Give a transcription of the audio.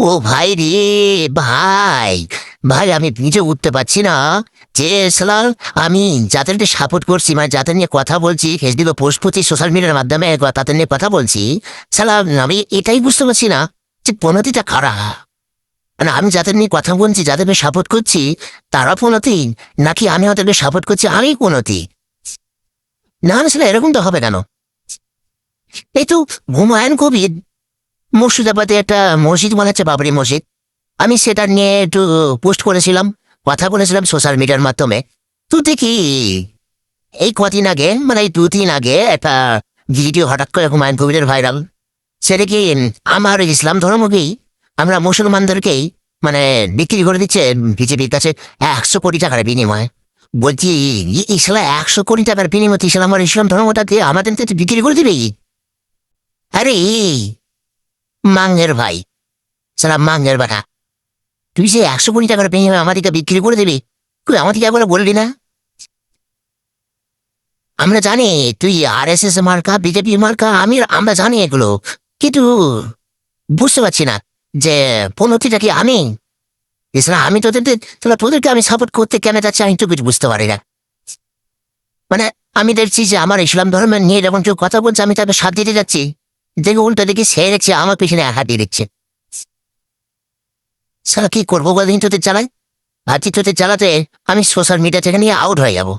ও ভাই রে, ভাই ভাই আমি নিজে উঠতে পারছি না। যে সালাম, আমি যাদের সাপোর্ট করছি, মানে যাদের নিয়ে কথা বলছি, ফেসবুকে পোস্ট করছি, সোশ্যাল মিডিয়ার মাধ্যমে তাদের নিয়ে কথা বলছি, সালাম আমি এটাই বুঝতে পারছি না যে পনতিটা কারা। মানে আমি যাদের নিয়ে কথা বলছি, যাদেরকে সাপোর্ট করছি, তারা পনতি, নাকি আমি ওদেরকে সাপোর্ট করছি আমি পনতি? না না সেটা এরকম তো হবে কেন? এই তো হুমায়ুন কবির মুর্শিদাবাদে একটা মসজিদ বানাচ্ছে, বাবরি মসজিদ। আমি সেটা নিয়ে একটু পোস্ট করেছিলাম, কথা বলেছিলাম সোশ্যাল মিডিয়ার মাধ্যমে। তো দেখি এই কদিন আগে, মানে এই 2 দিন আগে একটা ভিডিও হঠাৎ করে হুমায়ুন কবিরের ভাইরাল। সেটা কি আমার ইসলাম ধর্মকেই, আমরা মুসলমানদেরকেই মানে বিক্রি করে দিচ্ছে বিজেপির কাছে 100 কোটি টাকার বিনিময়ে। বলছি ইসলাম 100 কোটি টাকার বিনিময়ে ইসলাম আমার ইসলাম ধর্মটা দিয়ে আমাদের বিক্রি করে দিবে? আরে মাঙ্গের ভাই, সালা মাঙ্গের বেটা, তুই যে 100 কোটি টাকার বিনিময়ে আমাদেরকে বিক্রি করে দিবি, তুই আমাদেরকে একবার বলবি না? আমরা জানি তুই RSS মার্কা, বিজেপি মার্কা, আমরা জানি এগুলো, কিন্তু বুঝতে পারছি না যে পনতিটা কি আমি? এছাড়া আমি তোদেরকে আমি সাপোর্ট করতে কেন যাচ্ছি আমি তো কিছু বুঝতে পারি না। মানে আমি দেখছি যে আমার ইসলাম ধর্মের নিয়ে যখন কেউ কথা বলছে, আমি তাকে সাথ দিতে যাচ্ছি, দেখে উল্টো দেখি সে দেখছি আমার পিছনে হাত দিয়ে দিচ্ছে। সারা কি করবো বলদিন তোদের চালাই? ভাবছি তোদের চালাতে আমি সোশ্যাল মিডিয়া থেকে নিয়ে আউট হয়ে যাবো।